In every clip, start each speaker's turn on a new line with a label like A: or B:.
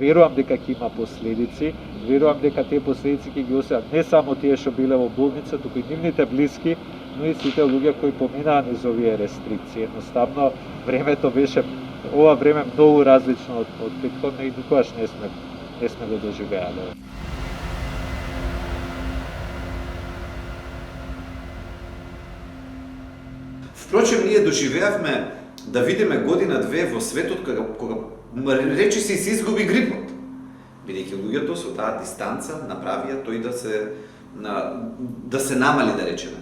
A: Верувам дека ќе има последици, верувам дека тие последици ќе ги осеат не само тие што биле во болница, туку и нивните блиски, но и сите луѓе кои поминаа низ овие рестрикции. Едноставно, времето беше ова време многу различно од претходно и никогаш не сме го доживеале.
B: Впрочем, ние доживеавме да видиме година-две во светот кога речи се изгуби грипот. Бидејќи луѓето со таа дистанца направија тој да се намали, да речеме.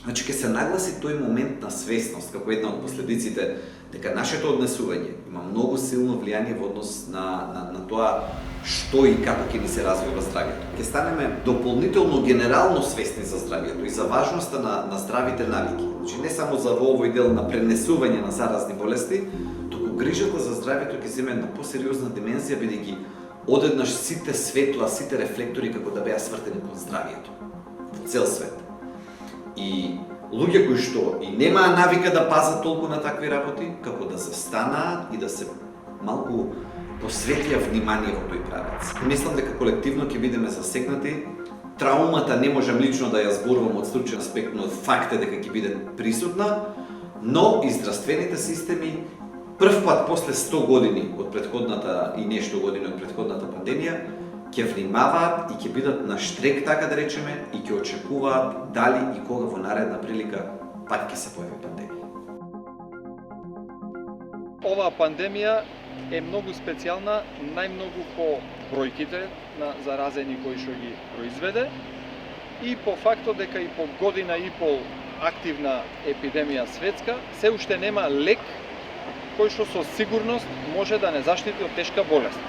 B: Значи, ќе се нагласи тој момент на свесност, како една од последиците, дека нашето однесување има многу силно влијание во однос на тоа што и како ќе ни се развива здравјето. Ќе станеме дополнително генерално свесни за здравјето и за важноста на здравите навики. Значи, не само за во овој дел на пренесување на заразни болести, туку грижата за здравјето ќе земе една посериозна димензија, бидејќи одеднаш сите светла, сите рефлектори како да беа свртени кон здравјето во цел свет. И луѓе кои што и немаа навика да пазат толку на такви работи, како да застанаа и да се малку посветија внимание во тој правец. Мислам дека колективно ќе бидеме засегнати. Траумата не можам лично да ја зборувам од стручен аспект, но факт е дека ќе биде присутна, но и здравствените системи прв пат после 100 години од претходната и нешто години од претходната пандемија ќе внимаваат и ќе бидат на штрек, така да речеме, и ќе очекуваат дали и кога во наредна прилика пак ќе се појави пандемија.
C: Оваа пандемија е многу специјална, најмногу по бројките на заразени кои што ги произведе и по фактот дека и по година и пол активна епидемија светска, се уште нема лек кој што со сигурност може да не заштити од тешка болест.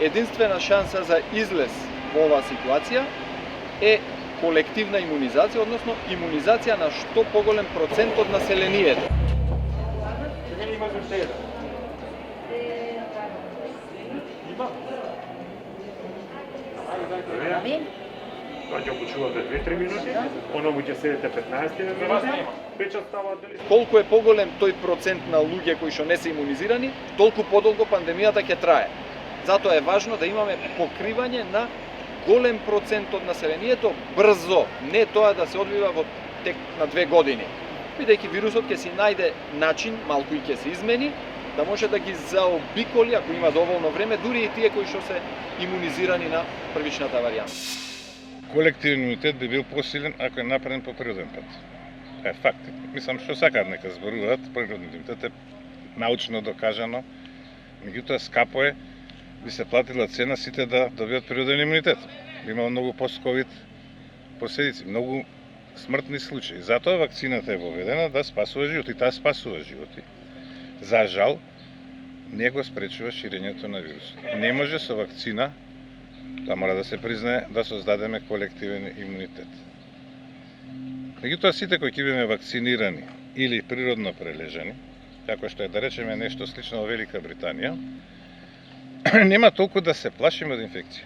C: Единствена шанса за излез во оваа ситуација е колективна имунизација, односно имунизација на што поголем процент од населението.
D: Ќе почувате 2-3 минути, оному ќе седите 15 минути, печат става дали...
C: Колку е поголем тој процент на луѓе кои што не се имунизирани, толку подолго пандемијата ќе трае. Затоа е важно да имаме покривање на голем процент од населението брзо, не тоа да се одвива во тек на 2 години. Бидејќи вирусот ќе си најде начин, малку и ќе се измени, да може да ги заобиколи, ако има доволно време, дури и тие кои што се имунизирани на првичната варијанта.
E: Колективен имунитет би бил посилен ако е направен по природен пат. Е факт. Мислам што сакаат нека зборуваат, природен имунитет е научно докажано, меѓутоа скапо е, би се платила цена сите да добиат природен имунитет. Би имало многу пост-ковид последици, многу смртни случаи. Затоа вакцината е воведена да спасува животи, таа спасува животи. За жал, не го спречува ширењето на вирусот. Не може со вакцина, тоа мора да се признае, да создадеме колективен имунитет. Меѓутоа сите кои ќе бидеме вакцинирани или природно прележани, како што е да речеме нешто слично во Велика Британија, нема толку да се плашиме од инфекција.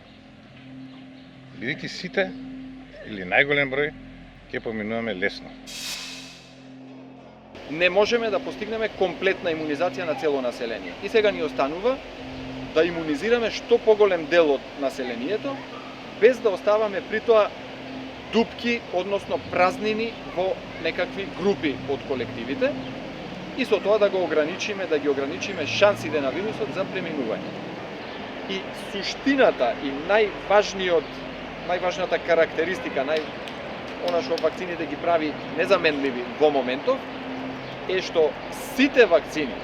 E: Бидејќи сите, или најголем број, ќе поминуваме лесно.
C: Не можеме да постигнеме комплетна имунизација на цело население. И сега ни останува да имунизираме што поголем дел од населението, без да оставаме при тоа дупки, односно празнини во некакви групи од колективите, и со тоа да ги ограничиме шансите на вирусот за преминување. И суштината и најважната карактеристика, она што вакцините ги прави незаменливи во моментов, е што сите вакцини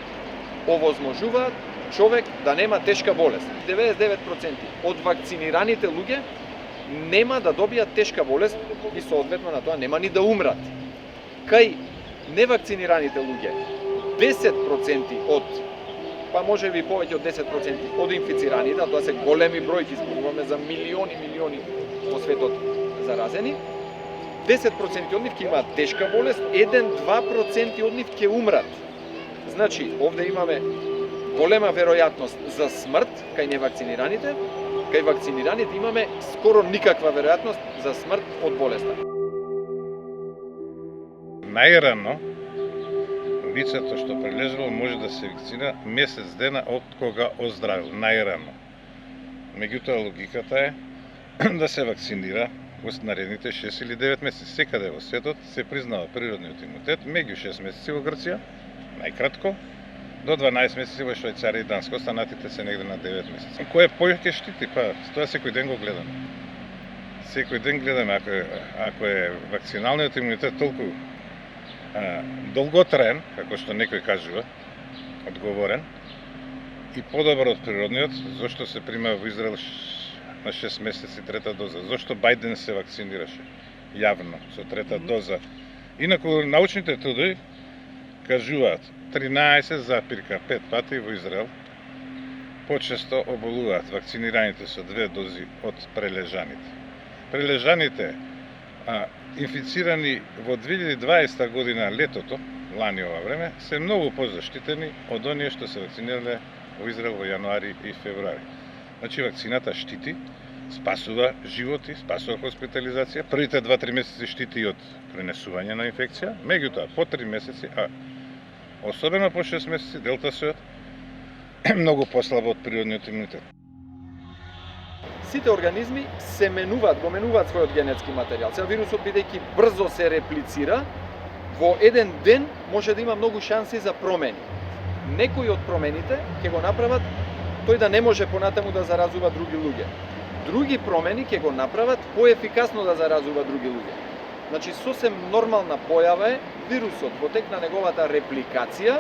C: овозможуваат човек да нема тешка болест. 99% од вакцинираните луѓе нема да добијат тешка болест и соодветно на тоа нема ни да умрат. Кај невакцинираните луѓе 10% од, па може би повеќе од 10% од инфицираните, а тоа се големи бројки, зборуваме за милиони во светот заразени, 10% од нив ќе имаат тешка болест, 1-2% од нив ќе умрат. Значи, овде имаме голема веројатност за смрт кај невакцинираните, кај вакцинираните имаме скоро никаква веројатност за смрт од болеста.
E: Најрано, лицето што прележало може да се вакцинира месец дена од кога оздравил, најрано. Меѓутоа логиката е да се вакцинира во наредните 6 или 9 месеци. Секаде во светот се признава природниот имунитет меѓу 6 месеци во Грција, најкратко, до 12 месеци во Швајцарија и Данска, останатите се негде на 9 месеци. Кој повеќе штити? Па, тоа секој ден го гледаме. Секој ден гледаме, ако е вакциналниот имунитет толку долготраен, како што некој кажува, одговорен, и подобар од природниот, зошто се прима во Израел на 6 месеци трета доза? Зошто Бајден се вакцинираше јавно со трета доза? Инаку научните трудови кажуваат 13,5 пати во Израел почесто оболуваат вакцинираните со 2 дози од прележаните. Прележаните инфицирани во 2020 година летото, лани ова време, се многу позаштитени од оние што се вакцинирале во Израел во јануари и февруари. Значи вакцината штити, спасува животи, спасува хоспитализација. Првите 2-3 месеци штити и од пренесување на инфекција, меѓутоа по 3 месеци, особено по 6 месеци, делта сојот е многу послаба од природниот имунитет.
C: Сите организми се менуваат својот генетски материјал. Сега вирусот, бидејќи брзо се реплицира, во еден ден може да има многу шанси за промени. Некои од промените ќе го направат тој да не може понатаму да заразува други луѓе. Други промени ќе го направат поефикасно да заразува други луѓе. Значи, сосем нормална појава е вирусот во тек на неговата репликација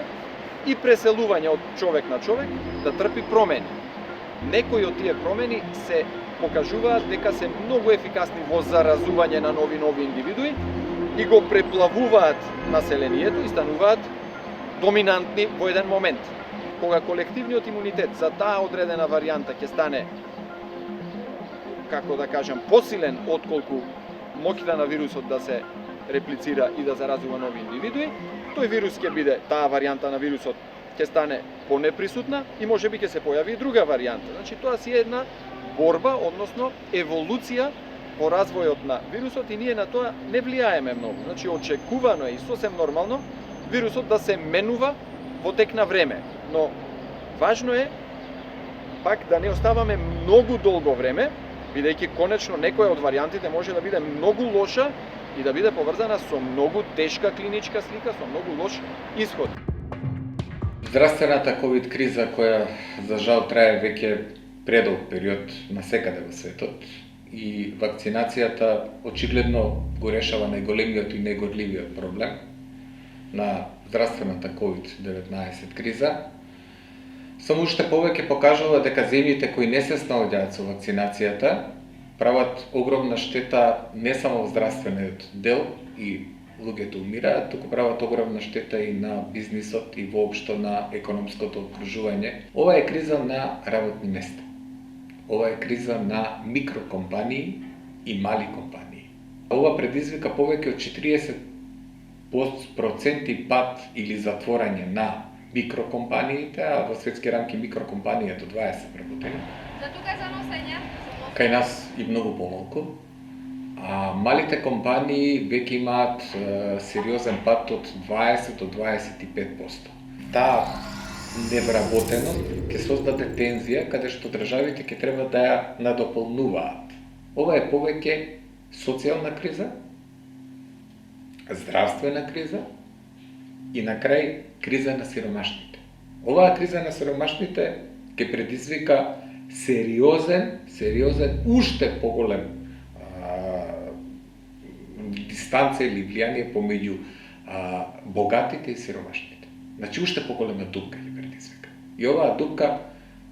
C: и преселување од човек на човек да трпи промени. Некои од тие промени се покажуваат дека се многу ефикасни во заразување на нови индивидуи и го преплавуваат населението и стануваат доминантни во еден момент. Кога колективниот имунитет за таа одредена варијанта ќе стане, како да кажем, посилен отколку моќта на вирусот да се реплицира и да заразува нови индивидуи, тој вирус ќе биде, таа варијанта на вирусот ќе стане понеприсутна и можеби ќе се појави и друга варијанта. Значи тоа си е една борба, односно еволуција по развојот на вирусот и ние на тоа не влијаеме многу. Значи очекувано е и сосем нормално вирусот да се менува во тек на време. Но важно е пак да не оставаме многу долго време, бидејќи конечно некоја од варијантите може да биде многу лоша и да биде поврзана со многу тешка клиничка слика, со многу лош исход.
F: Здравствената ковид криза, која за жал трае веќе предолг период насекаде во светот, и вакцинацијата очигледно го решава најголемиот и најгорливиот проблем на здравствената COVID-19 криза, само уште повеќе покажува дека земјите кои не се снаоѓаат со вакцинацијата прават огромна штета не само во здравствениот дел и луѓето умираат, туку прават огромна штета и на бизнисот и воопшто на економското окружување. Ова е криза на работни места. Ова е криза на микрокомпании и мали компании. Ова предизвика повеќе од 40% пат или затворање на микрокомпаниите, а во светски рамки микрокомпанија до 20 работени.
G: За тука за носење?
F: Кај нас и многу помалку. А малите компании веќе имаат сериозен пат од 20 до 25%. Таа невработеност ќе создаде тензија каде што државите ќе треба да ја надополнуваат. Ова е повеќе социјална криза, здравствена криза и на крај криза на сиромашните. Оваа криза на сиромашните ќе предизвика сериозен, уште поголем дистанца или влијание помеѓу богатите и сиромашните. Значи уште поголема дупка ќе предизвика. И оваа дупка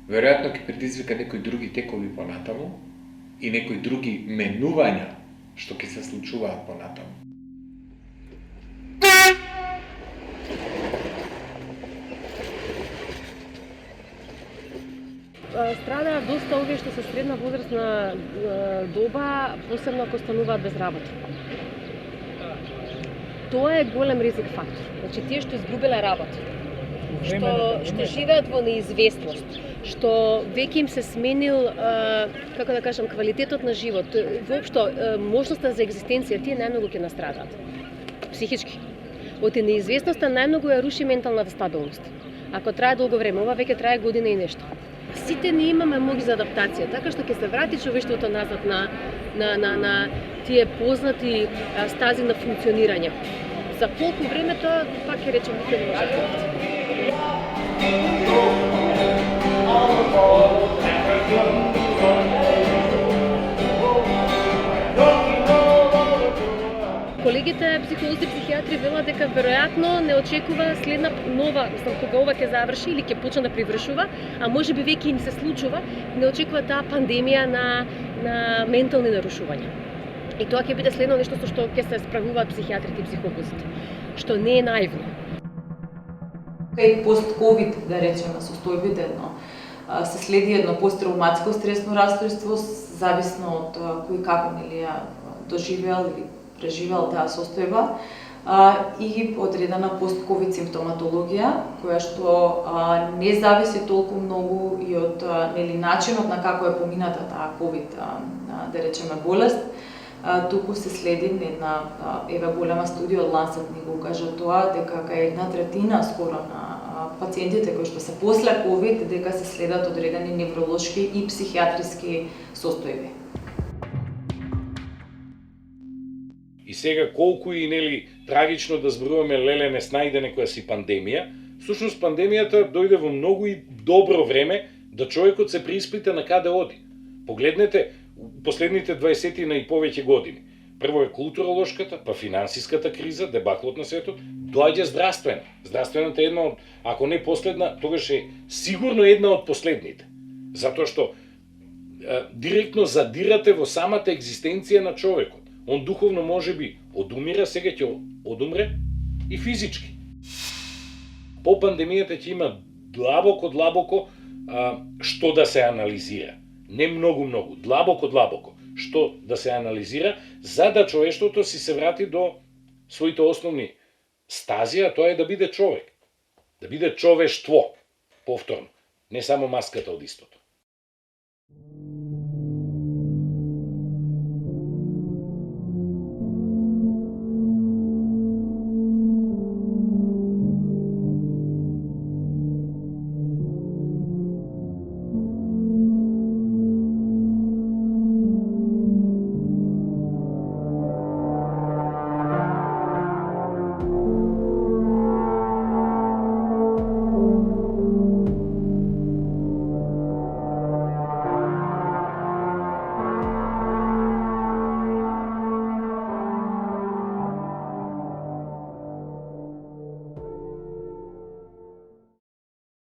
F: веројатно ќе предизвика некои други текови понатаму и некои други менувања што ќе се случуваат понатаму.
H: Страдаат доста овие што се средна возрастна доба, посебно ако стануваат без работа. Тоа е голем ризик фактор. Значи тие што изгубиле работа, што живеат во неизвестност, што веќе им се сменил, како да кажам, квалитетот на живот, воопшто можноста за екзистенција, тие најмногу ќе настрадаат психички. Од неизвестноста најмногу ја руши менталната стабилност. Ако трае долго време, ова веќе трае година и нешто. сите не имаме моќ за адаптација, така што ќе се врати човештвото назад на тие познати стази на функционирање. За колку време тоа, пак ќе речем, никој не може да кажи. Колегите психолози и психијатри велат дека веројатно не очекува следна нова, кога ова ќе заврши или ќе почне да привршува, а можеби веќе им се случува, не очекува таа пандемија на ментални нарушувања. И тоа ќе биде следно нешто со што ќе се справуваат психијатрите и психолозите, што не е наивно.
G: Кај пост-ковид, да речеме, состојбите се следи едно посттравматско стресно расстройство, зависно од кој како нели ја доживеал или преживеал таа состојба, и одредена пост-ковид симптоматологија, која што не зависи толку многу и од нели начинот на како е помината таа ковид, да речеме, болест, туку се следи една голема студија од Lancet ни го кажа тоа, дека кај 1/3 скоро на пациентите кои што се после ковид, дека се следат одредени невролошки и психијатриски состојби.
I: И сега колку и нели трагично да зборуваме леле неснајде некоја си пандемија, всушност пандемијата дојде во многу и добро време да човекот се преиспита на каде оди. Погледнете последните 20 и повеќе години. Прво е културолошката, па финансиската криза, дебаклот на светот, доаѓа здравствена. Здравствената е една од, ако не последна, тогаш е сигурно една од последните. Затоа што директно задирате во самата екзистенција на човекот. Он духовно може би одумира, сега ќе одумре и физички. По пандемијата ќе има длабоко што да се анализира. Не многу, длабоко, што да се анализира, за да човештвото си се врати до своите основни стази, а тоа е да биде човек. Да биде човештво, повторно, не само маската од истото.